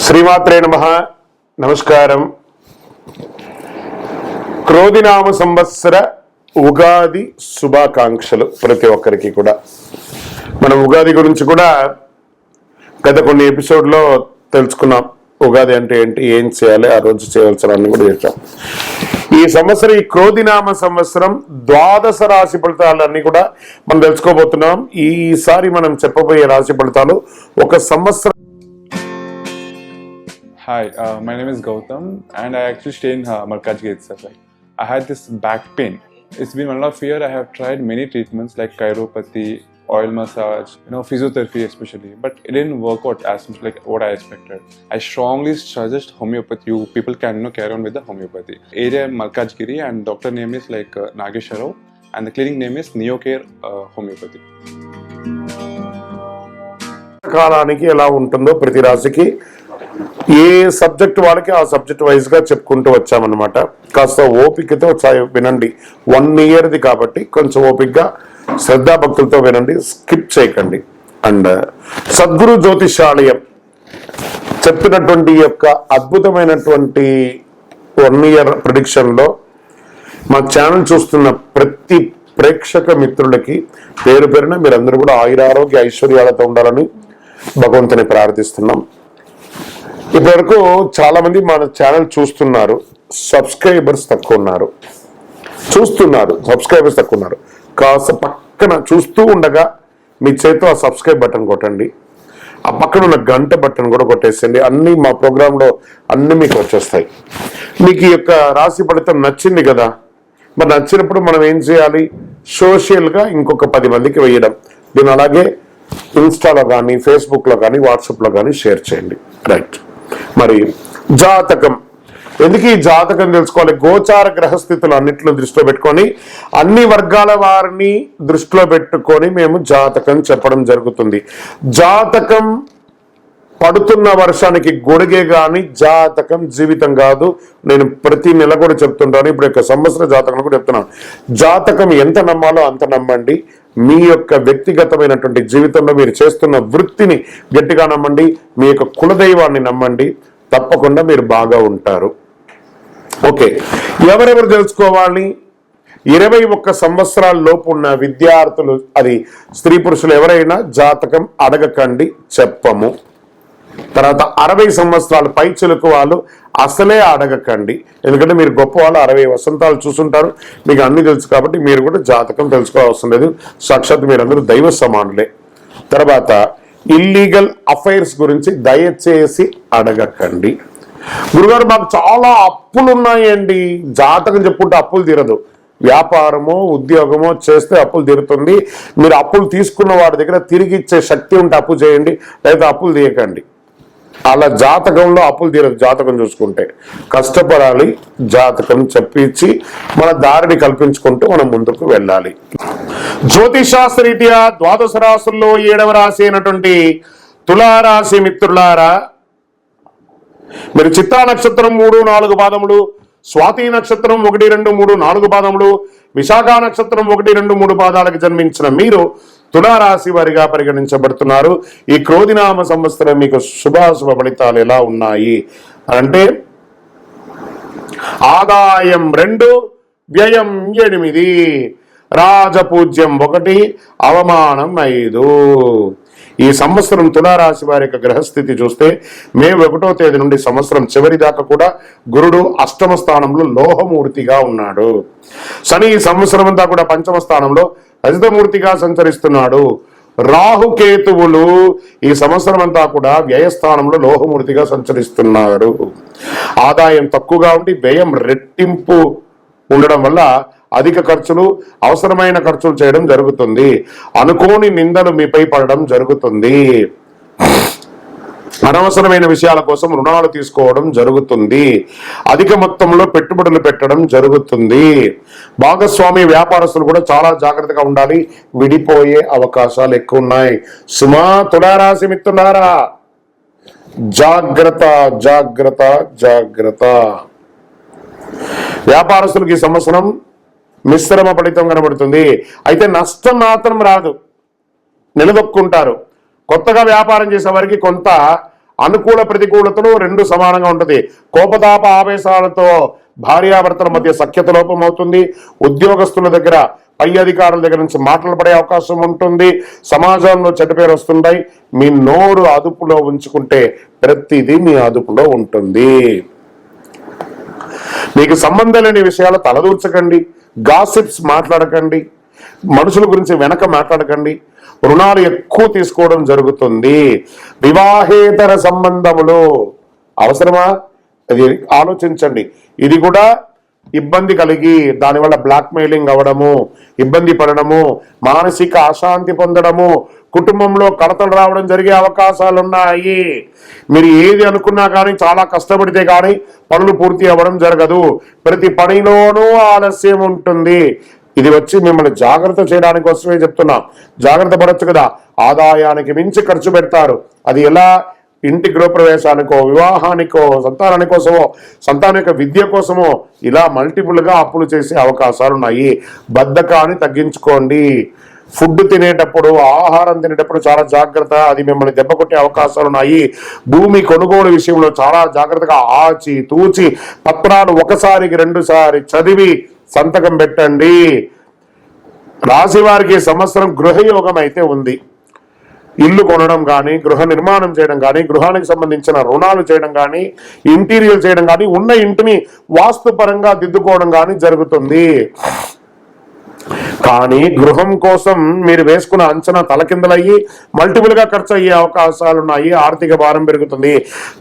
శ్రీమాత్రే నమః. నమస్కారం. క్రోధినామ సంవత్సర ఉగాది శుభాకాంక్షలు ప్రతి ఒక్కరికి కూడా. మనం ఉగాది గురించి కూడా గత కొన్ని ఎపిసోడ్లో తెలుసుకున్నాం. ఉగాది అంటే ఏంటి, ఏం చేయాలి, ఆ రోజు చేయవలసిన అన్ని కూడా చేసాం. ఈ సంవత్సరం, ఈ క్రోధినామ సంవత్సరం ద్వాదశ రాశి ఫలితాలన్నీ కూడా మనం తెలుసుకోబోతున్నాం. ఈసారి మనం చెప్పబోయే రాశి ఫలితాలు ఒక సంవత్సరం. Hi, my name is Gautam and I actually stay in Malkajgiri itself. I had this back pain. It's been 1.5 years. I have tried many treatments like chiropathy, oil massage, physiotherapy especially, but it didn't work out as much like what I expected. I strongly suggest homeopathy. You people can carry on with the homeopathy. Area Malkajgiri and doctor name is like Nagesha Rao and the clinic name is Neocare Homeopathy. కాలానికి ఎలా ఉంటుందో ప్రతి రాశికి ఏ subject వాళ్ళకి ఆ subject wise గా చెప్పుకుంటూ వచ్చామన్నమాట. కాస్త ఓపికతో వినండి. 1 ఇయర్ది కాబట్టి కొంచెం ఓపికగా శ్రద్ధాభక్తులతో వినండి, స్కిప్ చేయకండి. అండ్ సద్గురు జ్యోతిషాలయం చెప్పినటువంటి యొక్క అద్భుతమైనటువంటి 1 ఇయర్ ప్రిడిక్షన్ లో మా ఛానల్ చూస్తున్న ప్రతి ప్రేక్షక మిత్రులకి పేరు పేరున మీరందరూ కూడా ఆయురారోగ్య ఐశ్వర్యాలతో ఉండాలని భగవంతుని ప్రార్థిస్తున్నాం. ఇప్పటివరకు చాలా మంది మన ఛానల్ చూస్తున్నారు, సబ్స్క్రైబర్స్ తక్కువ ఉన్నారు. సబ్స్క్రైబర్స్ తక్కువ ఉన్నారు. కాస్త పక్కన చూస్తూ ఉండగా మీ చేతితో ఆ సబ్స్క్రైబ్ బటన్ కొట్టండి. ఆ పక్కన ఉన్న గంట బటన్ కూడా కొట్టేసండి. అన్ని మా ప్రోగ్రాంలో అన్ని మీకు వచ్చేస్తాయి. మీకు ఈ యొక్క రాశి ఫలితం నచ్చింది కదా, మరి నచ్చినప్పుడు మనం ఏం చేయాలి? సోషల్గా ఇంకొక 10 మందికి వేయడం. దీన్ని అలాగే ఇన్స్టాలో కానీ, ఫేస్బుక్లో కానీ, వాట్సాప్లో కానీ షేర్ చేయండి. రైట్. మరి జాతకం ఎందుకు ఈ జాతకం తెలుసుకోవాలి? గోచార గ్రహస్థితులు అన్నింటిలో దృష్టిలో పెట్టుకొని, అన్ని వర్గాల వారిని దృష్టిలో పెట్టుకొని మేము జాతకం చెప్పడం జరుగుతుంది. జాతకం పడుతున్న వర్షానికి గొడుగే గాని జాతకం జీవితం కాదు. నేను ప్రతి నెల కూడా చెప్తుంటాను, ఇప్పుడు యొక్క సంవత్సర జాతకం కూడా చెప్తున్నాను. జాతకం ఎంత నమ్మాలో అంత నమ్మండి. మీ యొక్క వ్యక్తిగతమైనటువంటి జీవితంలో మీరు చేస్తున్న వృత్తిని గట్టిగా నమ్మండి. మీ యొక్క కులదైవాన్ని నమ్మండి. తప్పకుండా మీరు బాగా ఉంటారు. ఓకే, ఎవరెవరు తెలుసుకోవాలి? 21 సంవత్సరాల లోపు ఉన్న విద్యార్థులు, అది స్త్రీ పురుషులు ఎవరైనా జాతకం అడగకండి, చెప్పము. తర్వాత 60 సంవత్సరాల పైచిలకు వాళ్ళు అసలే అడగకండి. ఎందుకంటే మీరు గొప్ప వాళ్ళు, 60 వసంతాలు చూసుంటారు, మీకు అన్ని తెలుసు కాబట్టి మీరు కూడా జాతకం తెలుసుకోవాల్సిన లేదు. సాక్షాత్ మీరందరూ దైవ సమానులే. తర్వాత ఇల్లీగల్ అఫైర్స్ గురించి దయచేసి అడగకండి. గురుగారు మాకు చాలా అప్పులు ఉన్నాయండి. జాతకం చెప్పుకుంటే అప్పులు తీరదు. వ్యాపారమో ఉద్యోగమో చేస్తే అప్పులు తీరుతుంది. మీరు అప్పులు తీసుకున్న వాడి దగ్గర తిరిగి ఇచ్చే శక్తి ఉంటే అప్పు చేయండి, లేదా అప్పులు తీయకండి. అలా జాతకంలో అప్పులు తీరదు. జాతకం చూసుకుంటే కష్టపడాలి. జాతకం చెప్పించి మన దారిని కల్పించుకుంటూ మనం ముందుకు వెళ్ళాలి. జ్యోతిషాస్త్రరీత్యా ద్వాదశ రాశుల్లో 7వ రాశి అయినటువంటి తులారాశి మిత్రులారా, మీరు చిత్తా నక్షత్రం 3, 4 పాదములు, స్వాతి నక్షత్రం 1, 2, 3, 4 పాదములు, విశాఖ నక్షత్రం 1, 2, 3 పాదాలకు జన్మించిన మీరు తులారాశి వారిగా పరిగణించబడుతున్నారు. ఈ క్రోధినామ సంవత్సరం మీకు శుభాశుభ ఫలితాలు ఎలా ఉన్నాయి అంటే, ఆదాయం 2, వ్యయం 8, రాజపూజ్యం 1, అవమానం 5. ఈ సంవత్సరం తులారాశి వారి యొక్క గ్రహస్థితి చూస్తే మే 1వ తేదీ నుండి సంవత్సరం చివరి దాకా కూడా గురుడు అష్టమ స్థానంలో లోహమూర్తిగా ఉన్నాడు. శని ఈ సంవత్సరం అంతా కూడా పంచమ స్థానంలో రజతమూర్తిగా సంచరిస్తున్నాడు. రాహుకేతువులు ఈ సంవత్సరం అంతా కూడా వ్యయస్థానంలో లోహమూర్తిగా సంచరిస్తున్నారు. ఆదాయం తక్కువగా ఉండి వ్యయం రెట్టింపు ఉండడం వల్ల అధిక ఖర్చులు, అవసరమైన ఖర్చులు చేయడం జరుగుతుంది. అనుకోని నిందలు మీపై పడడం జరుగుతుంది. అనవసరమైన విషయాల కోసం రుణాలు తీసుకోవడం జరుగుతుంది. అధిక మొత్తంలో పెట్టుబడులు పెట్టడం జరుగుతుంది. భాగస్వామి వ్యాపారస్తులు కూడా చాలా జాగ్రత్తగా ఉండాలి. విడిపోయే అవకాశాలు ఎక్కువ ఉన్నాయి. సుమా తులారాశి మిత్రులారా, జాగ్రత్త జాగ్రత్త జాగ్రత్త. వ్యాపారస్తులకు ఈ సంవత్సరం మిశ్రమ ఫలితం కనబడుతుంది. అయితే నష్టం మాత్రం రాదు, నిలదొక్కుంటారు. కొత్తగా వ్యాపారం చేసే వారికి కొంత అనుకూల ప్రతికూలతలు రెండు సమానంగా ఉంటుంది. కోపతాప ఆవేశాలతో భార్యాభర్తల మధ్య సఖ్యత లోపం అవుతుంది. ఉద్యోగస్తుల దగ్గర పై అధికారుల దగ్గర నుంచి మాటలు పడే అవకాశం ఉంటుంది. సమాజంలో చెడ్డ పేరు వస్తుంటాయి. మీ నోరు అదుపులో ఉంచుకుంటే ప్రతిదీ మీ అదుపులో ఉంటుంది. మీకు సంబంధం లేని విషయాలు తలదూర్చకండి. గాసిప్స్ మాట్లాడకండి. మనుషుల గురించి వెనక మాట్లాడకండి. రుణాలు ఎక్కువ తీసుకోవడం జరుగుతుంది. వివాహేతర సంబంధములు అవసరమా? అది ఆలోచించండి. ఇది కూడా ఇబ్బంది కలిగి దానివల్ల బ్లాక్మెయిలింగ్ అవ్వడము, ఇబ్బంది పడడము, మానసిక అశాంతి పొందడము, కుటుంబంలో కడతలు రావడం జరిగే అవకాశాలు ఉన్నాయి. మీరు ఏది అనుకున్నా కానీ చాలా కష్టపడితే కానీ పనులు పూర్తి అవ్వడం జరగదు. ప్రతి పనిలోనూ ఆలస్యం ఉంటుంది. ఇది వచ్చి మిమ్మల్ని జాగ్రత్త చేయడానికి కోసమే చెప్తున్నా. జాగ్రత్త పడొచ్చు కదా. ఆదాయానికి మించి ఖర్చు పెడతారు. అది ఎలా? ఇంటి గృహప్రవేశానికో, వివాహానికో, సంతానాని కోసమో, సంతానం యొక్క విద్య కోసమో ఇలా మల్టిపుల్ గా అప్పులు చేసే అవకాశాలు ఉన్నాయి. బద్ధకాన్ని తగ్గించుకోండి. ఫుడ్ తినేటప్పుడు, ఆహారం తినేటప్పుడు చాలా జాగ్రత్త. అది మిమ్మల్ని దెబ్బ కొట్టే అవకాశాలు ఉన్నాయి. భూమి కొనుగోలు విషయంలో చాలా జాగ్రత్తగా ఆచి తూచి పత్రాలు ఒకసారికి 2 సారి చదివి సంతకం పెట్టండి. రాశి వారికి సంవత్సరం గృహయోగం అయితే ఉంది. ఇల్లు కొనడం కానీ, గృహ నిర్మాణం చేయడం కానీ, గృహానికి సంబంధించిన రుణాలు చేయడం కానీ, ఇంటీరియర్ చేయడం కానీ, ఉన్న ఇంటిని వాస్తుపరంగా దిద్దుకోవడం కానీ జరుగుతుంది. కానీ గృహం కోసం మీరు వేసుకున్న అంచనా తలకిందలయ్యి మల్టిపుల్ గా ఖర్చు అయ్యే అవకాశాలు ఉన్నాయి. ఆర్థిక భారం పెరుగుతుంది.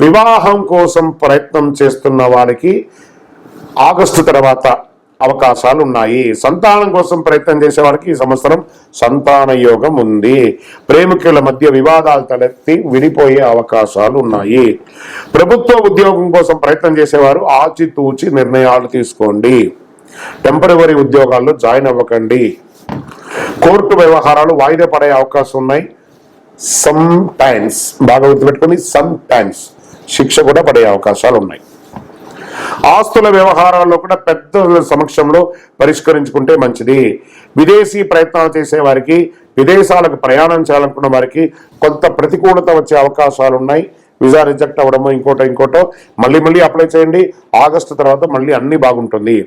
వివాహం కోసం ప్రయత్నం చేస్తున్న వారికి ఆగస్టు తర్వాత అవకాశాలు ఉన్నాయి. సంతానం కోసం ప్రయత్నం చేసే వారికి ఈ సంవత్సరం సంతాన యోగం ఉంది. ప్రేమికుల మధ్య వివాదాలు తలెత్తి విడిపోయే అవకాశాలు ఉన్నాయి. ప్రభుత్వ ఉద్యోగం కోసం ప్రయత్నం చేసేవారు ఆచితూచి నిర్ణయాలు తీసుకోండి. టెంపరవరీ ఉద్యోగాల్లో జాయిన్ అవ్వకండి. కోర్టు వ్యవహారాలు వాయిదా పడే అవకాశం ఉన్నాయి. సమ్ టైమ్స్, బాగా గుర్తుపెట్టుకుని, సమ్ టైమ్స్ శిక్ష కూడా పడే అవకాశాలు ఉన్నాయి. ఆస్తుల వ్యవహారాల్లో కూడా పెద్ద సమక్షంలో పరిష్కరించుకుంటే మంచిది. విదేశీ ప్రయత్నాలు చేసే వారికి, విదేశాలకు ప్రయాణం చేయాలనుకున్న వారికి కొంత ప్రతికూలత వచ్చే అవకాశాలు ఉన్నాయి. వీసా రిజెక్ట్ అవ్వడమో ఇంకోటో మళ్ళీ అప్లై చేయండి. ఆగస్టు తర్వాత మళ్ళీ అన్ని బాగుంటుంది.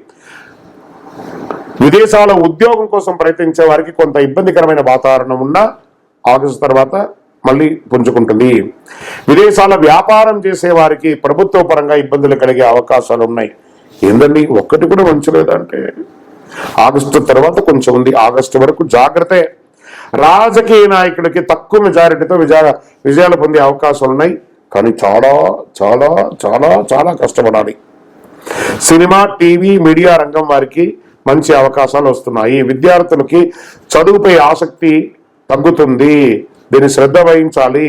విదేశాల ఉద్యోగం కోసం ప్రయత్నించే వారికి కొంత ఇబ్బందికరమైన వాతావరణం ఉన్నా ఆగస్టు తర్వాత మళ్ళీ పుంజుకుంటుంది. విదేశాల వ్యాపారం చేసే వారికి ప్రభుత్వ పరంగా ఇబ్బందులు కలిగే అవకాశాలు ఉన్నాయి. ఏందండి ఒక్కటి కూడా మంచలేదంటే ఆగస్టు తర్వాత కొంచెం ఉంది. ఆగస్టు వరకు జాగ్రత్తే. రాజకీయ నాయకుడికి తక్కువ మెజారిటీతో విజయాలు పొందే అవకాశాలు ఉన్నాయి. కానీ చాలా చాలా చాలా చాలా కష్టపడాలి. సినిమా, టీవీ, మీడియా రంగం వారికి మంచి అవకాశాలు వస్తున్నాయి. విద్యార్థులకి చదువుపై ఆసక్తి తగ్గుతుంది. దీన్ని శ్రద్ధ వహించాలి.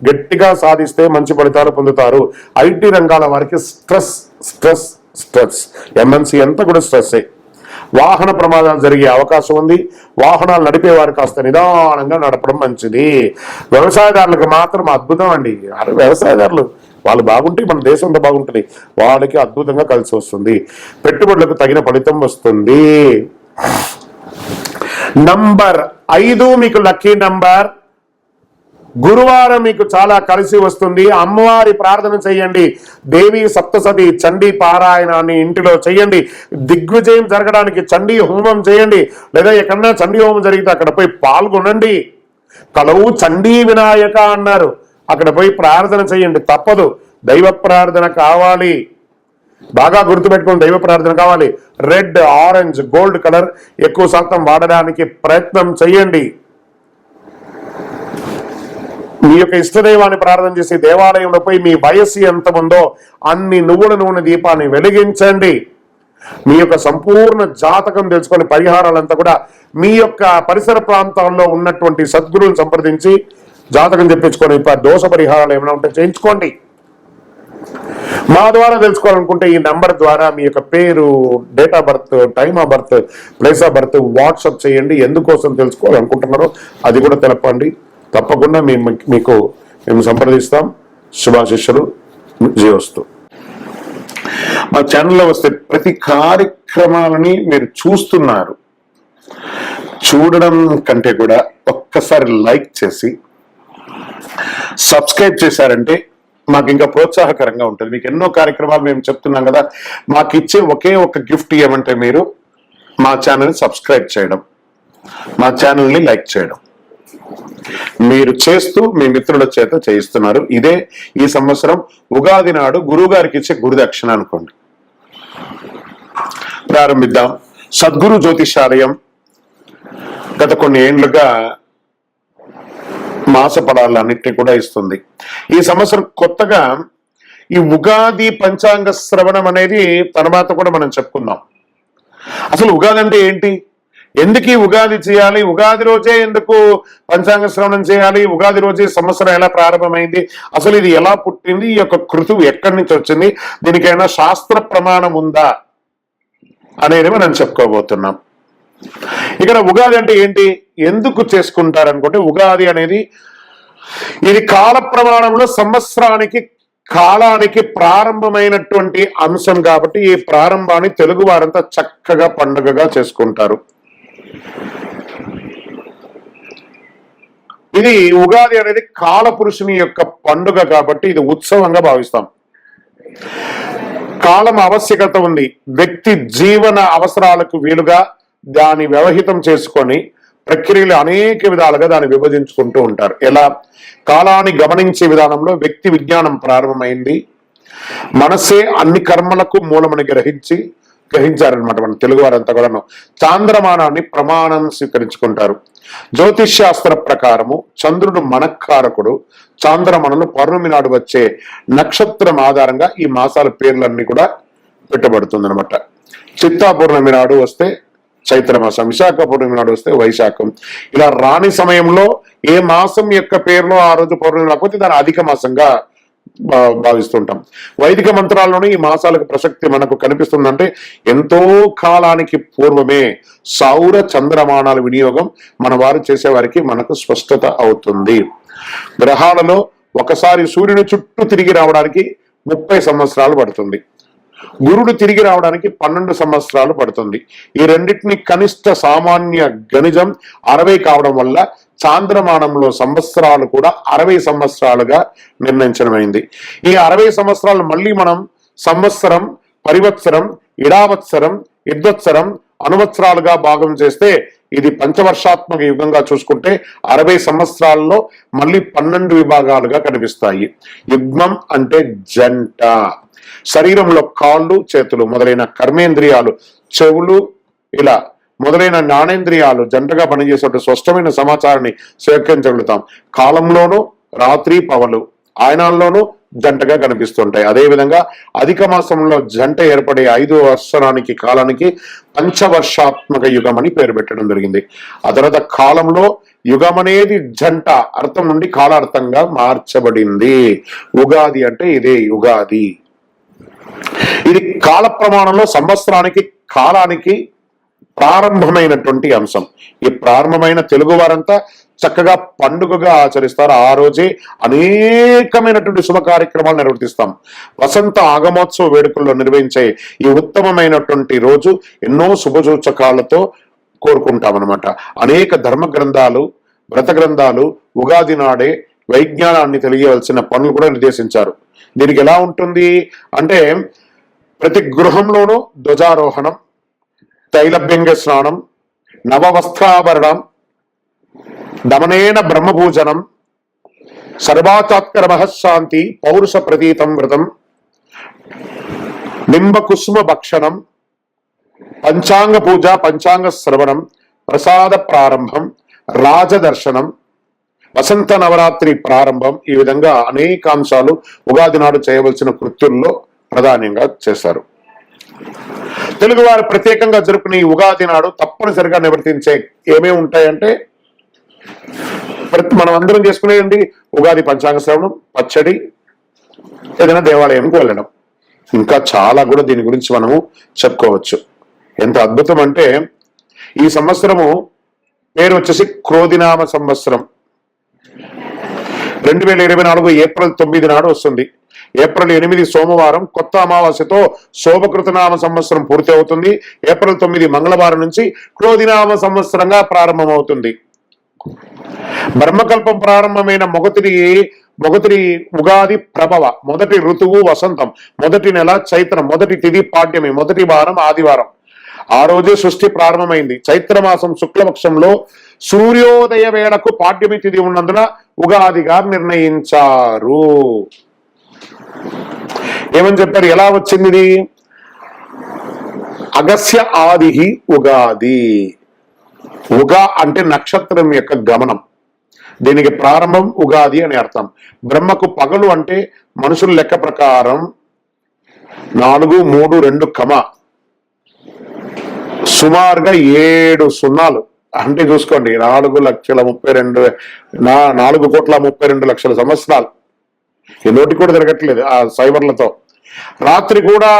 గట్టిగా సాధిస్తే మంచి ఫలితాలు పొందుతారు. ఐటీ రంగాల వారికి స్ట్రెస్ ఎంఎన్సీ అంతా కూడా స్ట్రెస్సే. వాహన ప్రమాదాలు జరిగే అవకాశం ఉంది. వాహనాలు నడిపే వారు కాస్త నిదానంగా నడపడం మంచిది. వ్యవసాయదారులకు మాత్రం అద్భుతం అండి. వ్యవసాయదారులు వాళ్ళు బాగుంటే మన దేశం అంతా బాగుంటుంది. వాళ్ళకి అద్భుతంగా కలిసి వస్తుంది. పెట్టుబడులకు తగిన ఫలితం వస్తుంది. నంబర్ 5 మీకు లక్కీ నంబర్. గురువారం మీకు చాలా కలిసి వస్తుంది. అమ్మవారి ప్రార్థన చేయండి. దేవి సప్తసతి చండీ పారాయణాన్ని ఇంటిలో చేయండి. దిగ్విజయం జరగడానికి చండీ హోమం చేయండి. లేదా ఎక్కడన్నా చండీ హోమం జరిగితే అక్కడ పోయి పాల్గొనండి. కలవు చండీ వినాయక అన్నారు. అక్కడ పోయి ప్రార్థన చేయండి. తప్పదు. దైవ ప్రార్థన కావాలి. బాగా గుర్తుపెట్టుకుని దైవ ప్రార్థన కావాలి. రెడ్, ఆరెంజ్, గోల్డ్ కలర్ ఎక్కువ శాతం వాడడానికి ప్రయత్నం చేయండి. మీ యొక్క ఇష్టదైవాన్ని ప్రార్థన చేసి దేవాలయంలో పోయి మీ వయస్సు ఎంత ఉందో అన్ని నువ్వుల నూనె దీపాన్ని వెలిగించండి. మీ యొక్క సంపూర్ణ జాతకం తెలుసుకొని పరిహారాలంతా కూడా మీ యొక్క పరిసర ప్రాంతాల్లో ఉన్నటువంటి సద్గురువుని సంప్రదించి జాతకం చెప్పించుకొని దోష పరిహారాలు ఏమైనా ఉంటే చేయించుకోండి. మా ద్వారా తెలుసుకోవాలనుకుంటే ఈ నెంబర్ ద్వారా మీ యొక్క పేరు, date of birth, time of birth, place of birth WhatsApp చేయండి. ఎందుకోసం తెలుసుకోవాలనుకుంటున్నారో అది కూడా తెలపండి. తప్పకుండా మీకు మేము సంప్రదిస్తాం. శుభాశిష్యులు. జీవస్తు. మా ఛానల్లో వస్తే ప్రతి కార్యక్రమాలని మీరు చూస్తున్నారు. చూడడం కంటే కూడా ఒక్కసారి లైక్ చేసి సబ్స్క్రైబ్ చేశారంటే మాకు ఇంకా ప్రోత్సాహకరంగా ఉంటుంది. మీకు ఎన్నో కార్యక్రమాలు మేము చెప్తున్నాం కదా, మాకు ఇచ్చే ఒకే ఒక గిఫ్ట్ ఏమంటే మీరు మా ఛానల్ని సబ్స్క్రైబ్ చేయడం, మా ఛానల్ని లైక్ చేయడం. మీరు చేస్తూ మీ మిత్రుల చేత చేయిస్తున్నారు. ఇదే ఈ సంవత్సరం ఉగాది నాడు గురువు గారికి ఇచ్చే గురుదక్షిణ అనుకోండి. ప్రారంభిద్దాం. సద్గురు జ్యోతిషాలయం గత కొన్ని ఏండ్లుగా మాస ఫలాలన్నింటినీ కూడా ఇస్తుంది. ఈ సంవత్సరం కొత్తగా ఈ ఉగాది పంచాంగ శ్రవణం అనేది తర్వాత కూడా మనం చెప్పుకుందాం. అసలు ఉగాది అంటే ఏంటి, ఎందుకు ఈ ఉగాది చేయాలి, ఉగాది రోజే ఎందుకు పంచాంగ శ్రవణం చేయాలి, ఉగాది రోజే సంవత్సరం ఎలా ప్రారంభమైంది, అసలు ఇది ఎలా పుట్టింది, ఈ యొక్క కృతువు ఎక్కడి నుంచి వచ్చింది, దీనికైనా శాస్త్ర ప్రమాణం ఉందా అనేది మనం చెప్పుకోబోతున్నాం. ఇక్కడ ఉగాది అంటే ఏంటి, ఎందుకు చేసుకుంటారనుకుంటే, ఉగాది అనేది ఇది కాల ప్రమాణంలో సంవత్సరానికి కాలానికి ప్రారంభమైనటువంటి అంశం కాబట్టి ఈ ప్రారంభాన్ని తెలుగు వారంతా చక్కగా పండుగగా చేసుకుంటారు. ఇది ఉగాది అనేది కాలపురుషుని యొక్క పండుగ కాబట్టి ఇది ఉత్సవంగా భావిస్తాం. కాలం ఆవశ్యకత ఉంది. వ్యక్తి జీవన అవసరాలకు వీలుగా దాన్ని వ్యవహితం చేసుకొని ప్రక్రియలు అనేక విధాలుగా దాన్ని విభజించుకుంటూ ఉంటారు. ఎలా, కాలాన్ని గమనించే విధానంలో వ్యక్తి విజ్ఞానం ప్రారంభమైంది. మనసే అన్ని కర్మలకు మూలమని గ్రహించారనమాట మన తెలుగు వారంతా కూడా. చాంద్రమానాన్ని ప్రమాణం స్వీకరించుకుంటారు. జ్యోతిష్ శాస్త్ర ప్రకారము చంద్రుడు మనఃకారకుడు. చాంద్రమానంలో పౌర్ణమి నాడు వచ్చే నక్షత్రం ఆధారంగా ఈ మాసాల పేర్లన్నీ కూడా పెట్టబడుతుంది అనమాట. చిత్తా పౌర్ణమి నాడు వస్తే చైత్ర మాసం, విశాఖ పౌర్ణమి నాడు వస్తే వైశాఖం. ఇలా రాని సమయంలో ఏ మాసం యొక్క పేరులో ఆ రోజు పౌర్ణమి లేకపోతే దాని అధిక మాసంగా భావిస్తుంటాం. వైదిక మంత్రాల్లోనే ఈ మాసాలకు ప్రసక్తి మనకు కనిపిస్తుందంటే ఎంతో కాలానికి పూర్వమే సౌర చంద్రమానాల వినియోగం మన వారు చేసేవారికి మనకు స్పష్టత అవుతుంది. గ్రహాలలో ఒకసారి సూర్యుని చుట్టూ తిరిగి రావడానికి 30 సంవత్సరాలు పడుతుంది. గురుడు తిరిగి రావడానికి 12 సంవత్సరాలు పడుతుంది. ఈ రెండింటిని కనిష్ట సామాన్య గణిజం 60 కావడం వల్ల చాంద్రమానంలో సంవత్సరాలు కూడా 60 సంవత్సరాలుగా నిర్ణయించడమైంది. ఈ 60 సంవత్సరాలు మళ్ళీ మనం సంవత్సరం, పరివత్సరం, ఇడావత్సరం, యుద్ధోత్సరం, అనువత్సరాలుగా భాగం చేస్తే ఇది పంచవర్షాత్మక యుగంగా చూసుకుంటే 60 సంవత్సరాల్లో మళ్ళీ 12 విభాగాలుగా కనిపిస్తాయి. యుగ్మం అంటే జంట. శరీరంలో కాళ్ళు, చేతులు మొదలైన కర్మేంద్రియాలు, చెవులు ఇలా మొదలైన జ్ఞానేంద్రియాలు జంటగా పనిచేసే స్పష్టమైన సమాచారాన్ని సేకరించగలుగుతాం. కాలంలోనూ రాత్రి పవలు ఆయనాల్లోనూ జంటగా కనిపిస్తుంటాయి. అదేవిధంగా అధిక మాసంలో జంట ఏర్పడే 5వ సంవత్సరానికి కాలానికి పంచవర్షాత్మక యుగం అని పేరు పెట్టడం జరిగింది. ఆ తర్వాత కాలంలో యుగం అనేది జంట అర్థం నుండి కాలార్థంగా మార్చబడింది. ఉగాది అంటే ఇదే యుగాది. ఇది కాల ప్రమాణంలో సంవత్సరానికి కాలానికి ప్రారంభమైనటువంటి అంశం. ఈ ప్రారంభమైన తెలుగు వారంతా చక్కగా పండుగగా ఆచరిస్తారు. ఆ రోజే అనేకమైనటువంటి శుభ కార్యక్రమాలు నిర్వర్తిస్తాం. వసంత ఆగమోత్సవ వేడుకల్లో నిర్వహించే ఈ ఉత్తమమైనటువంటి రోజు ఎన్నో శుభసూచకాలతో కోరుకుంటామన్నమాట. అనేక ధర్మ గ్రంథాలు, వ్రత గ్రంథాలు ఉగాది నాడే వైజ్ఞానాన్ని తెలియవలసిన పనులు కూడా నిర్దేశించారు. దీనికి ఎలా ఉంటుంది అంటే ప్రతి గృహంలోనూ ధ్వజారోహణం, తైలభ్యంగ స్నానం, నవవస్త్రాభరణం, దమనేన బ్రహ్మపూజనం, సర్వాచాత్కర మహశాంతి, పౌరుష ప్రతీతం వ్రతం, నింబకుసుమ భక్షణం, పంచాంగ పూజ, పంచాంగ శ్రవణం, ప్రసాద ప్రారంభం, రాజదర్శనం, వసంత నవరాత్రి ప్రారంభం. ఈ విధంగా అనేక అంశాలు ఉగాది నాడు చేయవలసిన కృత్యుల్లో ప్రధానంగా చేశారు. తెలుగువారు ప్రత్యేకంగా జరుపుకునే ఈ ఉగాది నాడు తప్పనిసరిగా నివర్తించే ఏమేమి ఉంటాయంటే, మనం అందరం చేసుకునేది ఉగాది పంచాంగ శ్రవణం, పచ్చడి, ఏదైనా దేవాలయంకి వెళ్ళడం. ఇంకా చాలా కూడా దీని గురించి మనము చెప్పుకోవచ్చు. ఎంత అద్భుతం అంటే ఈ సంవత్సరము పేరు వచ్చేసి క్రోధినామ సంవత్సరం. 2024 ఏప్రిల్ 9 నాడు వస్తుంది. ఏప్రిల్ 8 సోమవారం కొత్త అమావాస్యతో శోభకృతనామ సంవత్సరం పూర్తి అవుతుంది. ఏప్రిల్ 9 మంగళవారం నుంచి క్రోధినామ సంవత్సరంగా ప్రారంభమవుతుంది. బ్రహ్మకల్పం ప్రారంభమైన మొగతిరి ఉగాది ప్రభవ, మొదటి ఋతువు వసంతం, మొదటి నెల చైత్రం, మొదటి తిథి పాడ్యమి, మొదటి వారం ఆదివారం. ఆ రోజే సృష్టి ప్రారంభమైంది. చైత్రమాసం శుక్లపక్షంలో సూర్యోదయ వేళకు పాడ్యమి తిథి ఉన్నందున ఉగాదిగా నిర్ణయించారు. ఏమని చెప్పారు? ఎలా వచ్చింది ఇది? అగస్య ఆదిహి ఉగాది. ఉగా అంటే నక్షత్రం యొక్క గమనం, దీనికి ప్రారంభం ఉగాది అని అర్థం. బ్రహ్మకు పగలు అంటే మనుషుల లెక్క ప్రకారం 4, 3, 2 కమ సుమారుగా 7 సున్నాలు అంటే చూసుకోండి, 4,32,00,000 సంవత్సరాలు. ఈ నోటి కూడా తిరగట్లేదు ఆ సైబర్లతో. రాత్రి కూడా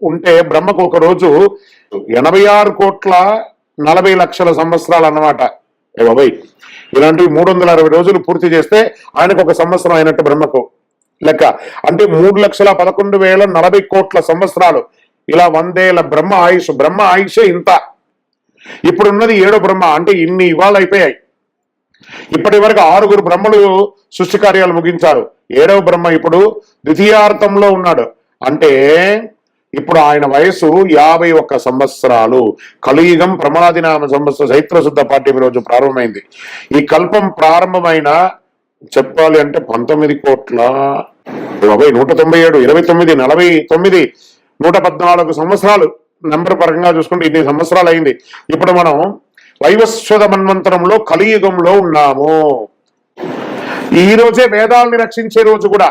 ఉంటే బ్రహ్మకు ఒక రోజు 86,40,00,000 సంవత్సరాలు అన్నమాట. ఏ బాబాయ్, ఇలాంటివి 360 రోజులు పూర్తి చేస్తే ఆయనకు ఒక సంవత్సరం అయినట్టు బ్రహ్మకు లెక్క. అంటే 3,11,40,00,000 సంవత్సరాలు. ఇలా 100 ఏళ్ల బ్రహ్మ ఆయుష్ ఇంత. ఇప్పుడున్నది 7వ బ్రహ్మ, అంటే ఇన్ని ఇవాళ అయిపోయాయి. ఇప్పటి వరకు 6 బ్రహ్మలు సృష్టి కార్యాలు ముగించారు. 7వ బ్రహ్మ ఇప్పుడు ద్వితీయార్థంలో ఉన్నాడు. అంటే ఇప్పుడు ఆయన వయసు 51 సంవత్సరాలు. కలియుగం ప్రమాదినామ సంవత్సరం చైత్ర శుద్ధ పాఠ్యం రోజు ప్రారంభమైంది. ఈ కల్పం ప్రారంభమైన చెప్పాలి అంటే 19 కోట్ల 197, 29, 49, 114 సంవత్సరాలు నెంబర్ పరంగా చూసుకుంటే ఇన్ని సంవత్సరాలు అయింది. ఇప్పుడు మనం వైవస్వత మన్వంతరంలో కలియుగంలో ఉన్నాము. ఈ రోజే వేదాలని రక్షించే రోజు కూడా.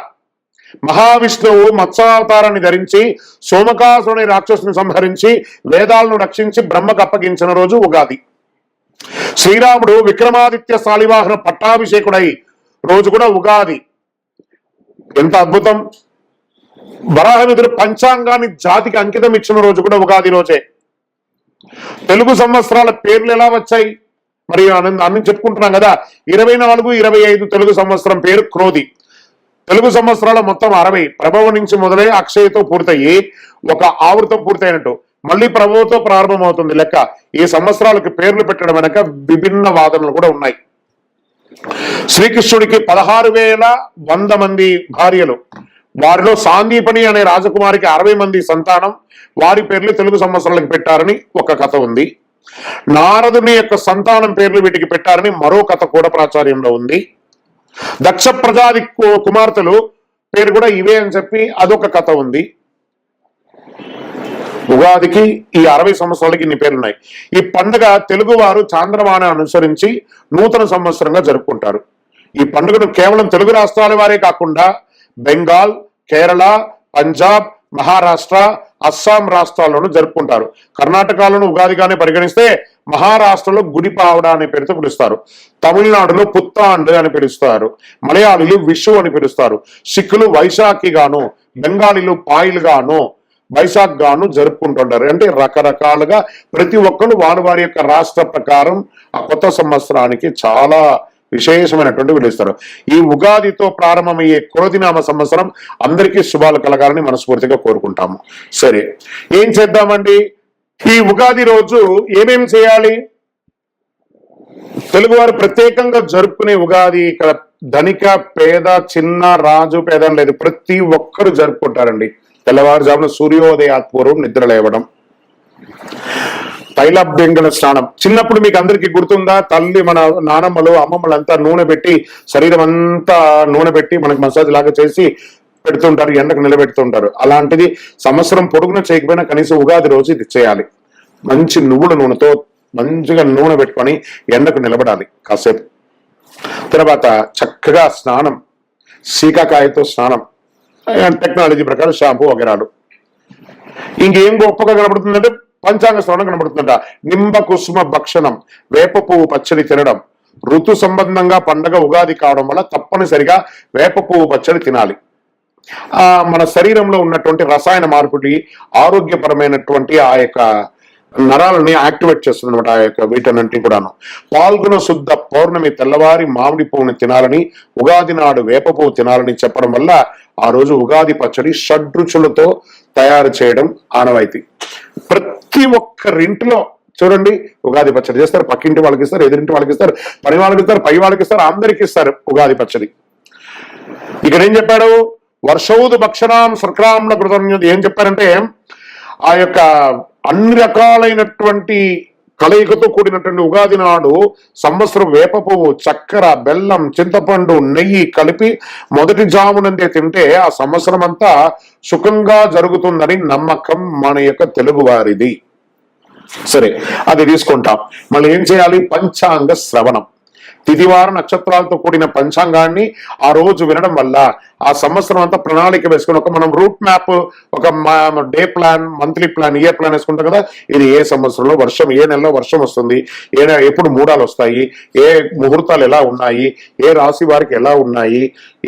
మహావిష్ణువు మత్స్యావతారాన్ని ధరించి సోమకాసుని రాక్షసుని సంహరించి వేదాలను రక్షించి బ్రహ్మకు అప్పగించిన రోజు ఉగాది. శ్రీరాముడు విక్రమాదిత్య శాలివాహన పట్టాభిషేకుడై రోజు కూడా ఉగాది. ఎంత అద్భుతం! వరాహమిదుడు పంచాంగాన్ని జాతికి అంకితం ఇచ్చిన రోజు కూడా ఉగాది రోజే. తెలుగు సంవత్సరాల పేర్లు ఎలా వచ్చాయి మరి అన్ని చెప్పుకుంటున్నాం కదా. 24, 25 తెలుగు సంవత్సరం పేరు క్రోధి. తెలుగు సంవత్సరాల మొత్తం 60 ప్రభవ నుంచి మొదలై అక్షయతో పూర్తయి ఒక ఆవృతం పూర్తయినట్టు మళ్ళీ ప్రభవతో ప్రారంభమవుతుంది లెక్క. ఈ సంవత్సరాలకు పేర్లు పెట్టడం వెనక విభిన్న వాదనలు కూడా ఉన్నాయి. శ్రీకృష్ణుడికి 16,100 మంది భార్యలు, వారిలో సాందీపని అనే రాజకుమారికి 60 మంది సంతానం. వారి పేర్లు తెలుగు సంవత్సరాలకు పెట్టారని ఒక కథ ఉంది. నారదుని యొక్క సంతానం పేర్లు వీటికి పెట్టారని మరో కథ కూడా ప్రాచుర్యంలో ఉంది. దక్ష ప్రజాది కుమార్తెలు పేరు కూడా ఇవే అని చెప్పి అదొక కథ ఉంది. ఉగాదికి ఈ 60 సంవత్సరాలకి ఇన్ని పేర్లున్నాయి. ఈ పండుగ తెలుగు వారు చాంద్రమాన అనుసరించి నూతన సంవత్సరంగా జరుపుకుంటారు. ఈ పండుగను కేవలం తెలుగు రాష్ట్రాల వారే కాకుండా బెంగాల్, కేరళ, పంజాబ్, మహారాష్ట్ర, అస్సాం రాష్ట్రాల్లోనూ జరుపుకుంటారు. కర్ణాటకలోను ఉగాదిగానే పరిగణిస్తే మహారాష్ట్రలో గుడిపావడ అనే పేరుతో పిలుస్తారు. తమిళనాడులో పుత్తాండు అని పిలుస్తారు. మలయాళీలు విషు అని పిలుస్తారు. సిక్కులు వైశాఖి గాను, బెంగాలీలు పాయిల్ గాను, వైశాఖ్ గాను జరుపుకుంటుంటారు. అంటే రకరకాలుగా ప్రతి ఒక్కరు వారి వారి యొక్క రాష్ట్ర ప్రకారం ఆ కొత్త సంవత్సరానికి చాలా విశేషమైనటువంటి పిలుస్తారు. ఈ ఉగాదితో ప్రారంభమయ్యే క్రోధినామ సంవత్సరం అందరికీ శుభాలు కలగాలని మనస్ఫూర్తిగా కోరుకుంటాము. సరే, ఏం చేద్దామండి? ఈ ఉగాది రోజు ఏమేమి చేయాలి? తెలుగువారు ప్రత్యేకంగా జరుపుకునే ఉగాది ఇక్కడ ధనిక పేద, చిన్న, రాజు పేద లేదు, ప్రతి ఒక్కరు జరుపుకుంటారండి. తెల్లవారుజామున సూర్యోదయాత్పూర్వం నిద్ర లేవడం, తైలాభ్యంగన స్నానం. చిన్నప్పుడు మీకు అందరికి గుర్తుందా? తల్లి మన నానమ్మలు అమ్మమ్మలు అంతా నూనె పెట్టి శరీరం అంతా నూనె పెట్టి మనకి మసాజ్ లాగా చేసి పెడుతుంటారు, ఎండకు నిలబెడుతుంటారు. అలాంటిది సంవత్సరం పొడుగున చేయకపోయినా కనీసం ఉగాది రోజు ఇది చేయాలి. మంచి నువ్వుల నూనెతో మంచిగా నూనె పెట్టుకొని ఎండకు నిలబడాలి కాసేపు. తర్వాత చక్కగా స్నానం, సీకాకాయతో స్నానం, టెక్నాలజీ ప్రకారం షాంపూ వగేరాలు. ఇంకేం గొప్పగా కనబడుతుందంటే పంచాంగ శ్రవణం కనబడుతుందట. నింబ కుసుమ భక్షణం, వేప పువ్వు పచ్చడి తినడం. ఋతు సంబంధంగా పండగ ఉగాది కావడం వల్ల తప్పనిసరిగా వేప పువ్వు పచ్చడి తినాలి. మన శరీరంలో ఉన్నటువంటి రసాయన మార్పుడి ఆరోగ్యపరమైనటువంటి ఆ యొక్క నరాలని యాక్టివేట్ చేస్తుంది అనమాట. ఆ యొక్క వీటన్నింటినీ కూడాను. పాల్గొన శుద్ధ పౌర్ణమి తెల్లవారి మామిడి పువ్వుని తినాలని, ఉగాది నాడు వేప పువ్వు తినాలని చెప్పడం వల్ల ఆ రోజు ఉగాది పచ్చడి షడ్రుచులతో తయారు చేయడం ఆనవాయితీ. ప్రతి ఒక్కరింటిలో చూడండి, ఉగాది పచ్చడి చేస్తారు, పక్కింటి వాళ్ళకి ఇస్తారు, ఎదురింటి వాళ్ళకి ఇస్తారు, పని వాళ్ళకి ఇస్తారు, పై వాళ్ళకి ఇస్తారు, అందరికి ఇస్తారు ఉగాది పచ్చడి. ఇక్కడ ఏం చెప్పాడు? వర్షౌదు భక్షణాం శర్కరాంల కృతం. ఏం చెప్పారంటే ఆ యొక్క అన్ని రకాలైనటువంటి కలయికతో కూడినటువంటి ఉగాది నాడు సంవత్సరం వేప పువ్వు, చక్కెర, బెల్లం, చింతపండు, నెయ్యి కలిపి మొదటి జామునందే తింటే ఆ సంవత్సరం అంతా సుఖంగా జరుగుతుందని నమ్మకం మన యొక్క తెలుగు వారిది. సరే, అది తీసుకుంటాం. మళ్ళీ ఏం చేయాలి? పంచాంగ శ్రవణం. తిథివార నక్షత్రాలతో కూడిన పంచాంగాన్ని ఆ రోజు వినడం వల్ల ఆ సంవత్సరం అంతా ప్రణాళిక వేసుకుని ఒక మనం రూట్ మ్యాప్, ఒక day plan, monthly plan, year plan వేసుకుంటాం కదా. ఇది ఏ సంవత్సరంలో వర్షం, ఏ నెలలో వర్షం వస్తుంది, ఎప్పుడు మూడాలు వస్తాయి, ఏ ముహూర్తాలు ఎలా ఉన్నాయి, ఏ రాశి వారికి ఎలా ఉన్నాయి,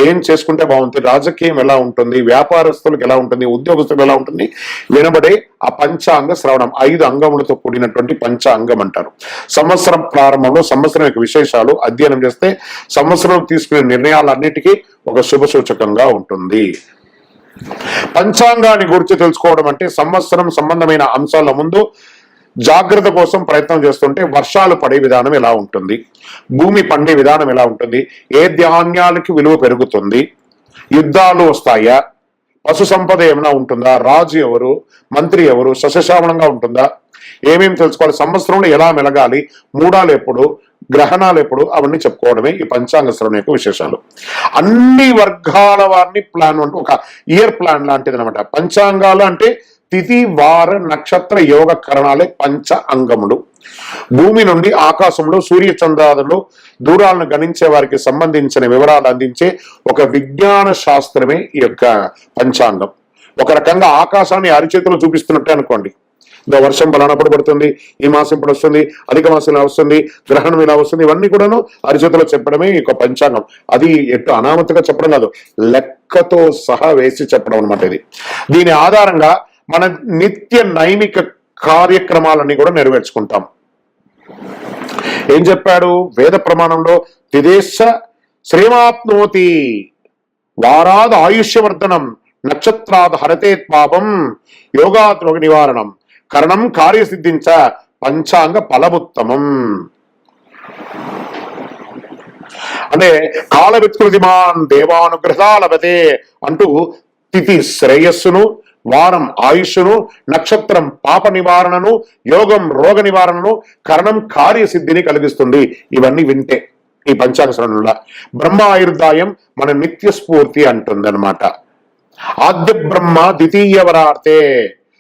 ఏం చేసుకుంటే బాగుంటుంది, రాజకీయం ఎలా ఉంటుంది, వ్యాపారస్తులకు ఎలా ఉంటుంది, ఉద్యోగస్తులకు ఎలా ఉంటుంది, వినబడే ఆ పంచాంగ శ్రవణం. 5 అంగములతో కూడినటువంటి పంచాంగం అంటారు. సంవత్సరం ప్రారంభంలో సంవత్సరం యొక్క విశేషాలు అధ్యయనం చేస్తే సంవత్సరం తీసుకునే నిర్ణయాలన్నిటికీ ఒక శుభ సూచకంగా ఉంటుంది. పంచాంగాన్ని గురించి తెలుసుకోవడం అంటే సంవత్సరం సంబంధమైన అంశాల ముందు జాగ్రత్త కోసం ప్రయత్నం చేస్తుంటే వర్షాలు పడే విధానం ఎలా ఉంటుంది, భూమి పండే విధానం ఎలా ఉంటుంది, ఏ ధాన్యాలకి విలువ పెరుగుతుంది, యుద్ధాలు వస్తాయా, పశు సంపద ఏమైనా ఉంటుందా, రాజు ఎవరు, మంత్రి ఎవరు, సస్యశ్యామలంగా ఉంటుందా, ఏమేమి తెలుసుకోవాలి, సంవత్సరంలో ఎలా మెలగాలి, మూడాలు ఎప్పుడు, గ్రహణాలు ఎప్పుడు, అవన్నీ చెప్పుకోవడమే ఈ పంచాంగ శ్రవణం యొక్క విశేషాలు. అన్ని వర్గాల వారిని ప్లాన్ అంటే ఒక ఇయర్ ప్లాన్ లాంటిది అనమాట. పంచాంగాలు అంటే తిథి, వార, నక్షత్ర, యోగ కరణాలే పంచ అంగములు. భూమి నుండి ఆకాశంలో సూర్య చంద్రాదులు దూరాలను గణించే వారికి సంబంధించిన వివరాలు అందించే ఒక విజ్ఞాన శాస్త్రమే ఈ యొక్క పంచాంగం. ఒక రకంగా ఆకాశాన్ని అరిచేతిలో చూపిస్తున్నట్టే అనుకోండి. వర్షం బలానప్పుడు పడుతుంది, ఈ మాసం ఇప్పుడు వస్తుంది, అధిక మాసం ఇలా వస్తుంది, గ్రహణం ఇలా వస్తుంది, ఇవన్నీ కూడాను అరిచేతిలో చెప్పడమే ఈ యొక్క పంచాంగం. అది ఎట్టు అనామతిగా చెప్పడం కాదు, లెక్కతో సహా వేసి చెప్పడం అనమాట. ఇది దీని ఆధారంగా మన నిత్య నైమిక కార్యక్రమాలన్నీ కూడా నెరవేర్చుకుంటాం. ఏం చెప్పాడు వేద ప్రమాణంలో? తిదేశ శ్రీమాప్నోతి, వారాద్ ఆయుష్యవర్ధనం, నక్షత్రాద్ హరతే పాపం, యోగాత్ రోగ నివారణం, కరణం కార్యసిద్ధించ, పంచాంగ ఫలముత్తమం. అంటే కాల విత్కృతిమాన్ దేవానుగ్రహ లభతే అంటూ తిథి శ్రేయస్సును, వారం ఆయుష్ను, నక్షత్రం పాప నివారణను, యోగం రోగ నివారణను, కరణం కార్యసిద్ధిని కలిగిస్తుంది. ఇవన్నీ వింటే ఈ పంచాంగ శ్రవణంలో బ్రహ్మ ఆయుర్దాయం మన నిత్య స్ఫూర్తి అంటుంది అనమాట. ఆద్య బ్రహ్మ ద్వితీయవరార్తే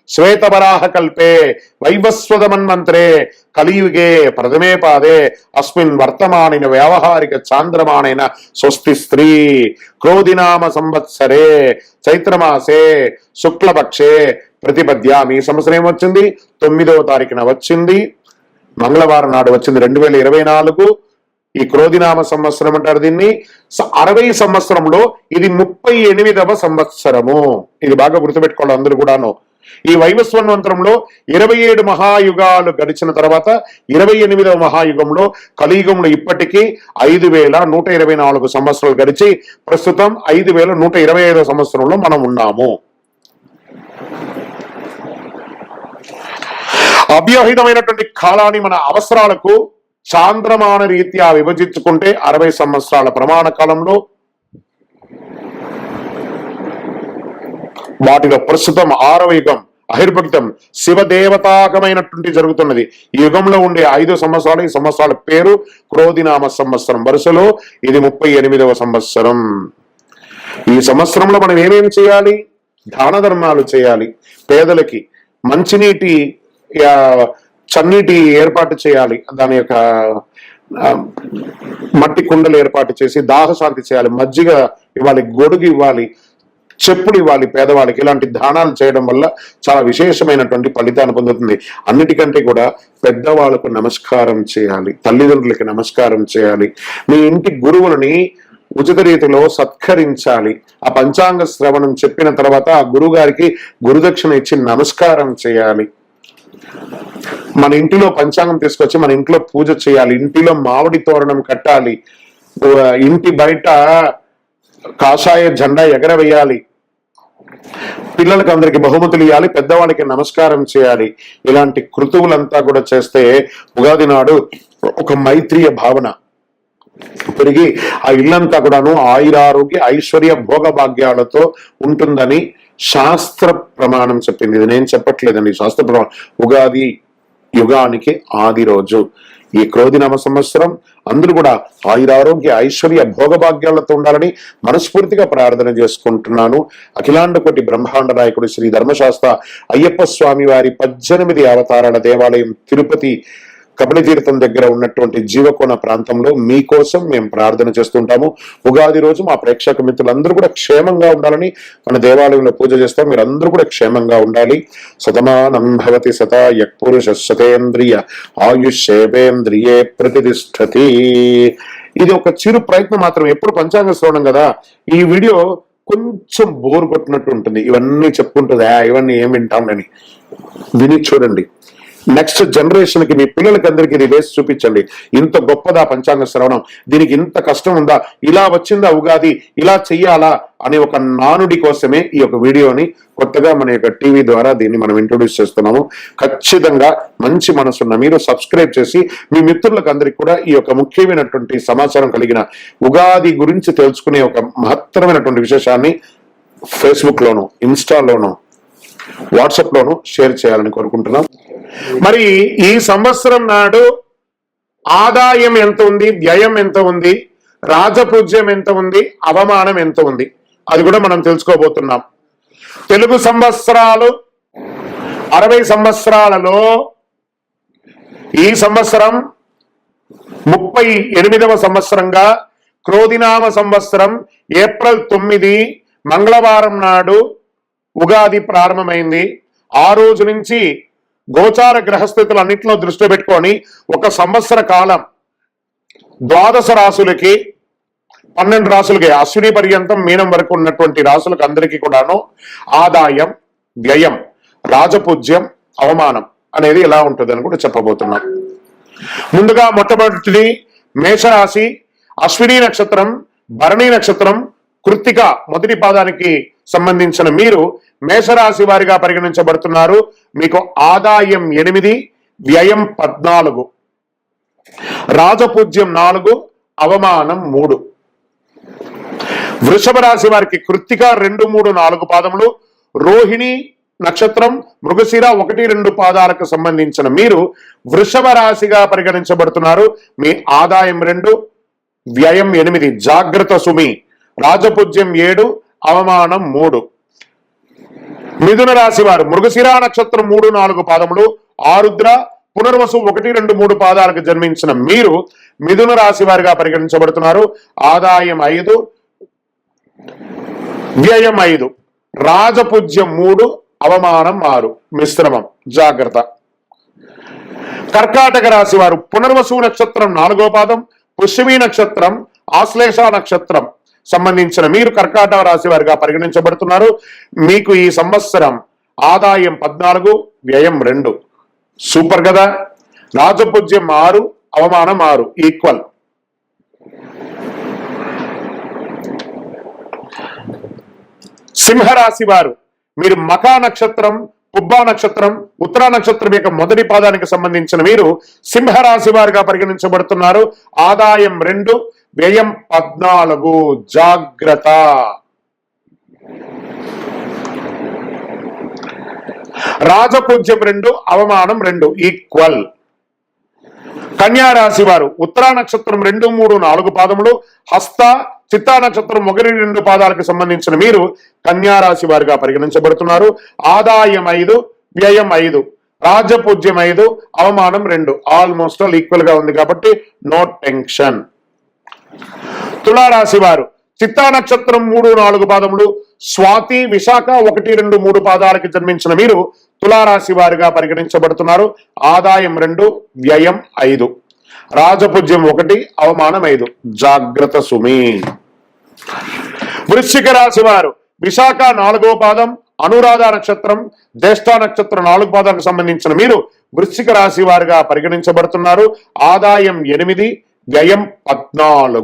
శ్వేతవరాహ కల్పే వైవస్వత మన్వంతరే కలియుగే ప్రథమే పాదే అస్మిన్ వర్తమానిన వ్యావహారిక చాంద్రమానైన స్వస్తి స్త్రీ క్రోధినామ సంవత్సరే చైత్రమాసే శుక్లపక్షే ప్రతిపద్యామి. ఈ సంవత్సరం ఏమొచ్చింది? 9వ తారీఖున వచ్చింది, మంగళవారం నాడు వచ్చింది 2024. ఈ క్రోధినామ సంవత్సరం అంటారు దీన్ని. 60 సంవత్సరంలో ఇది 38వ సంవత్సరము. ఇది బాగా గుర్తుపెట్టుకోవాలి అందరూ కూడాను. ఈ వైవస్వన్వంతరంలో 27 మహాయుగాలు గడిచిన తర్వాత 28వ మహాయుగంలో కలియుగంలో ఇప్పటికీ 5124 సంవత్సరాలు గడిచి ప్రస్తుతం 5125వ సంవత్సరంలో మనం ఉన్నాము. అవ్యవహితమైనటువంటి కాలాన్ని మన అవసరాలకు చాంద్రమాన రీత్యా విభజించుకుంటే 60 సంవత్సరాల ప్రమాణ కాలంలో వాటిలో ప్రస్తుతం 6వ యుగం అహిర్భక్తం శివదేవతాకమైనటువంటి జరుగుతున్నది. ఈ యుగంలో ఉండే 5 సంవత్సరాలు, ఈ సంవత్సరాల పేరు క్రోధినామ సంవత్సరం. వరుసలో ఇది 38వ సంవత్సరం. ఈ సంవత్సరంలో మనం ఏమేమి చేయాలి? దాన ధర్మాలు చేయాలి, పేదలకి మంచినీటి చన్నీటి ఏర్పాటు చేయాలి, దాని యొక్క మట్టి కుండలు ఏర్పాటు చేసి దాహశాంతి చేయాలి, మజ్జిగ ఇవ్వాలి, గొడుగు ఇవ్వాలి, చెప్పులు ఇవ్వాలి పేదవాళ్ళకి. ఇలాంటి దానాలు చేయడం వల్ల చాలా విశేషమైనటువంటి ఫలితాన్ని పొందుతుంది. అన్నిటికంటే కూడా పెద్దవాళ్ళకు నమస్కారం చేయాలి, తల్లిదండ్రులకి నమస్కారం చేయాలి, మీ ఇంటి గురువులని ఉచిత రీతిలో సత్కరించాలి. ఆ పంచాంగ శ్రవణం చెప్పిన తర్వాత ఆ గురువు గారికి గురుదక్షిణ ఇచ్చి నమస్కారం చేయాలి. మన ఇంటిలో పంచాంగం తీసుకొచ్చి మన ఇంట్లో పూజ చేయాలి, ఇంటిలో మామిడి తోరణం కట్టాలి, ఇంటి బయట కాషాయ జెండా ఎగరవేయాలి, పిల్లలకి అందరికి బహుమతులు ఇవ్వాలి, పెద్దవాళ్ళకి నమస్కారం చేయాలి. ఇలాంటి కృతువులంతా కూడా చేస్తే ఉగాది నాడు ఒక మైత్రీయ భావన పెరిగి ఆ ఇల్లంతా కూడాను ఆయురారోగ్య ఐశ్వర్య భోగభాగ్యాలతో ఉంటుందని శాస్త్ర ప్రమాణం చెప్పింది. ఇది నేను చెప్పట్లేదండి, శాస్త్ర ప్రమాణం. ఉగాది యుగానికి ఆది రోజు. ఈ క్రోధినామ సంవత్సరం అందరూ కూడా ఆయురారోగ్య ఐశ్వర్య భోగభాగ్యాలతో ఉండాలని మనస్ఫూర్తిగా ప్రార్థన చేసుకుంటున్నాను. అఖిలాండ కోటి బ్రహ్మాండ నాయకుడు శ్రీ ధర్మశాస్త్ర అయ్యప్ప స్వామి వారి 18 అవతారాల దేవాలయం తిరుపతి కపిలతీర్థం దగ్గర ఉన్నటువంటి జీవకోణ ప్రాంతంలో మీకోసం మేము ప్రార్థన చేస్తుంటాము. ఉగాది రోజు మా ప్రేక్షక మిత్రులందరూ కూడా క్షేమంగా ఉండాలని మన దేవాలయంలో పూజ చేస్తాం. మీరందరూ కూడా క్షేమంగా ఉండాలి. శతమానం భవతి శతాయ పురుష శతేంద్రియ ఆయుష్యేవేంద్రియే ప్రతిష్టతి. ఇది ఒక చిరు ప్రయత్నం మాత్రం. ఎప్పుడు పంచాంగ శ్రవణం కదా, ఈ వీడియో కొంచెం బోర్ కొట్టినట్టు ఉంటుంది. ఇవన్నీ చెప్పుకుంటుంది, ఇవన్నీ ఏం వింటామని విని చూడండి. నెక్స్ట్ జనరేషన్ కి మీ పిల్లలకి అందరికి ఇది వేసి చూపించండి. ఇంత గొప్పదా పంచాంగ శ్రవణం, దీనికి ఇంత కష్టం ఉందా, ఇలా వచ్చిందా ఉగాది, ఇలా చెయ్యాలా అనే ఒక నానుడి కోసమే ఈ యొక్క వీడియోని కొత్తగా మన యొక్క టీవీ ద్వారా దీన్ని మనం ఇంట్రొడ్యూస్ చేస్తున్నాము. ఖచ్చితంగా మంచి మనసున్న మీరు సబ్స్క్రైబ్ చేసి మీ మిత్రులకు అందరికి కూడా ఈ యొక్క ముఖ్యమైనటువంటి సమాచారం కలిగిన ఉగాది గురించి తెలుసుకునే ఒక మహత్తరమైనటువంటి విశేషాన్ని ఫేస్బుక్ లోను, ఇన్స్టాలోను, వాట్సాప్ లోను షేర్ చేయాలని కోరుకుంటున్నాం. మరి ఈ సంవత్సరం నాడు ఆదాయం ఎంత ఉంది, వ్యయం ఎంత ఉంది, రాజపూజ్యం ఎంత ఉంది, అవమానం ఎంత ఉంది, అది కూడా మనం తెలుసుకోబోతున్నాం. తెలుగు సంవత్సరాలు 60 సంవత్సరాలలో ఈ సంవత్సరం 38వ సంవత్సరంగా క్రోధినామ సంవత్సరం ఏప్రిల్ 9 మంగళవారం నాడు ఉగాది ప్రారంభమైంది. ఆ రోజు నుంచి గోచార గ్రహస్థితులు అన్నింటిలో దృష్టి పెట్టుకొని ఒక సంవత్సర కాలం 12 రాసులకి 12 రాసులకి అశ్విని పర్యంతం మీనం వరకు ఉన్నటువంటి రాసులకు అందరికీ కూడాను ఆదాయం, వ్యయం, రాజపూజ్యం, అవమానం అనేది ఎలా ఉంటుంది అని కూడా చెప్పబోతున్నాం. ముందుగా మొట్టమొదటిది మేషరాశి, అశ్విని నక్షత్రం, భరణి నక్షత్రం, కృత్తిక మొదటి పాదానికి సంబంధించిన మీరు మేషరాశి వారిగా పరిగణించబడుతున్నారు. మీకు ఆదాయం 8, వ్యయం 14, రాజపూజ్యం 4, అవమానం 3. వృషభ రాశి వారికి కృత్తిక 2, 3, 4 పాదములు, రోహిణి నక్షత్రం, మృగశిర 1, 2 పాదాలకు సంబంధించిన మీరు వృషభ రాశిగా పరిగణించబడుతున్నారు. మీ ఆదాయం 2, వ్యయం 8, జాగ్రత్త సుమి, రాజపూజ్యం 7, అవమానం 3. మిథున రాశి వారు మృగశిర నక్షత్రం 3, 4 పాదములు, ఆరుద్ర, పునర్వసు 1, 2, 3 పాదాలకు జన్మించిన మీరు మిథున రాశి వారిగా పరిగణించబడుతున్నారు. ఆదాయం 5, వ్యయం 5, రాజపూజ్యం 3, అవమానం 6. మిశ్రమం, జాగ్రత్త. కర్కాటక రాశి వారు పునర్వసు నక్షత్రం 4వ పాదం, పుష్యమి నక్షత్రం, ఆశ్లేష నక్షత్రం సంబంధించిన మీరు కర్కాటక రాశి వారిగా పరిగణించబడుతున్నారు. మీకు ఈ సంవత్సరం ఆదాయం 14, వ్యయం 2. సూపర్ కదా. రాజపూజ్యం 6, అవమానం 6, ఈక్వల్. సింహరాశి వారు మీరు మఖా నక్షత్రం, పుబ్బా నక్షత్రం, ఉత్తరా నక్షత్రం యొక్క మొదటి పాదానికి సంబంధించిన మీరు సింహరాశి వారిగా పరిగణించబడుతున్నారు. ఆదాయం 2, వ్యయం 14, జాగ్రత్త. రాజపూజ్యం 2, అవమానం 2, ఈక్వల్. కన్యా రాశి వారు ఉత్తరా నక్షత్రం 2, 3, 4 పాదములు, హస్త, చిత్తా నక్షత్రం 1, 2 పాదాలకు సంబంధించిన మీరు కన్యా రాశి వారిగా పరిగణించబడుతున్నారు. ఆదాయం 5, వ్యయం 5, రాజపూజ్యం 5, అవమానం 2. ఆల్మోస్ట్ ఆల్ ఈక్వల్ గా ఉంది కాబట్టి నో టెన్షన్. తులారాశి వారు చిత్తా నక్షత్రం 3, 4 పాదములు, స్వాతి, విశాఖ 1, 2, 3 పాదాలకు జన్మించిన మీరు తులారాశి వారిగా పరిగణించబడుతున్నారు. ఆదాయం 2, వ్యయం 5, రాజపూజ్యం 1, అవమానం 5. జాగ్రత్త సుమి. వృశ్చిక రాశి వారు విశాఖ 4వ పాదం, అనురాధ నక్షత్రం, జ్యేష్ఠ నక్షత్రం 4 పాదాలకు సంబంధించిన మీరు వృశ్చిక రాశి వారిగా పరిగణించబడుతున్నారు. ఆదాయం 8, వ్యయం 14,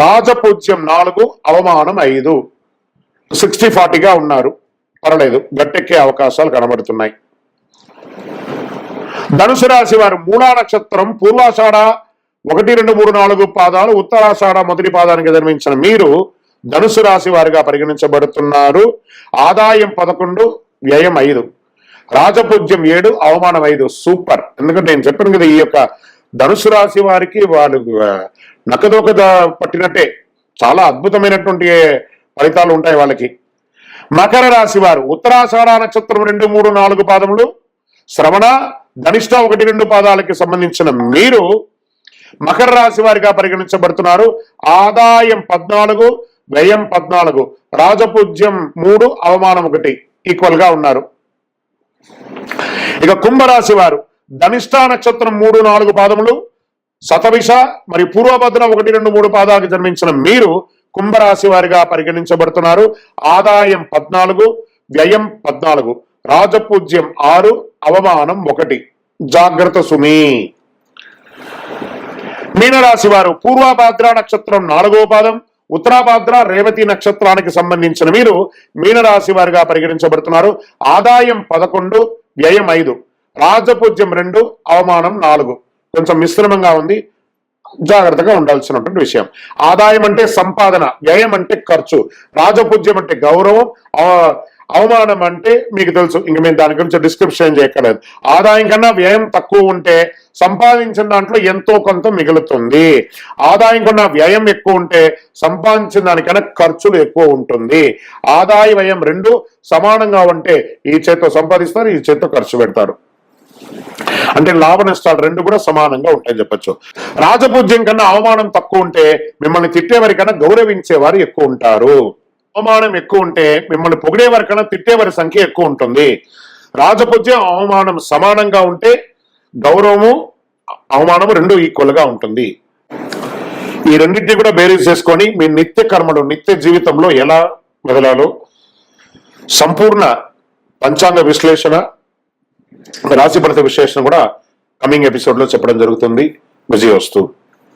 రాజపూజ్యం 4, అవమానం 5. 60-40గా ఉన్నారు. పర్వాలేదు, గట్టెక్కే అవకాశాలు కనబడుతున్నాయి. ధనుసు రాశి వారు మూలా నక్షత్రం, పూర్వాషాఢ 1, 2, 3, 4 పాదాలు, ఉత్తరాషాఢ మొదటి పాదానికి జన్మించిన మీరు ధనుసు రాశి వారిగా పరిగణించబడుతున్నారు. ఆదాయం 11, వ్యయం 5, రాజపూజ్యం 7, అవమానం 5. సూపర్. ఎందుకంటే నేను చెప్పాను కదా, ఈ యొక్క ధనుసు రాశి వారికి వాళ్ళు నక్కదోక పట్టినట్టే చాలా అద్భుతమైనటువంటి ఫలితాలు ఉంటాయి వాళ్ళకి. మకర రాశి వారు ఉత్తరాషాఢ నక్షత్రం 2, 3, 4 పాదములు, శ్రవణ, ధనిష్ట 1, 2 పాదాలకి సంబంధించిన మీరు మకర రాశి వారిగా పరిగణించబడుతున్నారు. ఆదాయం 14, వ్యయం 14, రాజపూజ్యం 3, అవమానం 1 ఈక్వల్ గా ఉన్నారు. ఇక కుంభరాశి వారు ధనిష్ట నక్షత్రం 3, 4 పాదములు, శతభిష మరియు పూర్వభద్ర 1, 2, 3 పాదాలకు జన్మించిన మీరు కుంభరాశి వారిగా పరిగణించబడుతున్నారు. ఆదాయం 14, వ్యయం 14, రాజపూజ్యం 6, అవమానం 1. జాగ్రత్త సుమి. మీనరాశి వారు పూర్వభద్ర నక్షత్రం 4వ పాదం, ఉత్తరాభద్ర, రేవతి నక్షత్రానికి సంబంధించిన మీరు మీనరాశి వారిగా పరిగణించబడుతున్నారు. ఆదాయం 11, వ్యయం 5, రాజపూజ్యం 2, అవమానం 4. కొంచెం మిశ్రమంగా ఉంది, జాగ్రత్తగా ఉండాల్సినటువంటి విషయం. ఆదాయం అంటే సంపాదన, వ్యయం అంటే ఖర్చు, రాజపూజ్యం అంటే గౌరవం, అవమానం అంటే మీకు తెలుసు, ఇంక మేము దాని గురించి డిస్క్రిప్షన్ చేయక్కర్లేదు. ఆదాయం కన్నా వ్యయం తక్కువ ఉంటే సంపాదించిన దాంట్లో ఎంతో కొంత మిగులుతుంది. ఆదాయం కన్నా వ్యయం ఎక్కువ ఉంటే సంపాదించిన దానికన్నా ఖర్చులు ఎక్కువ ఉంటుంది. ఆదాయ వ్యయం 2 సమానంగా ఉంటే ఈ చేత్తో సంపాదిస్తారు, ఈ చేత్తో ఖర్చు పెడతారు. అంటే లాభ నష్టాలు 2 కూడా సమానంగా ఉంటాయని చెప్పచ్చు. రాజపూజ్యం కన్నా అవమానం తక్కువ ఉంటే మిమ్మల్ని తిట్టేవారి కన్నా గౌరవించేవారు ఎక్కువ ఉంటారు. అవమానం ఎక్కువ ఉంటే మిమ్మల్ని పొగిడేవారి కన్నా తిట్టేవారి సంఖ్య ఎక్కువ ఉంటుంది. రాజపూజ్యం, అవమానం సమానంగా ఉంటే గౌరవము, అవమానము 2 ఈక్వల్ గా ఉంటుంది. ఈ రెండింటినీ కూడా బేరీజ్ చేసుకొని మీ నిత్య కర్మలు, నిత్య జీవితంలో ఎలా మెదలాలో సంపూర్ణ పంచాంగ విశ్లేషణ, రాశి ఫలిత విశ్లేషణ కూడా కమింగ్ ఎపిసోడ్ లో చెప్పడం జరుగుతుంది. విజయోస్తు.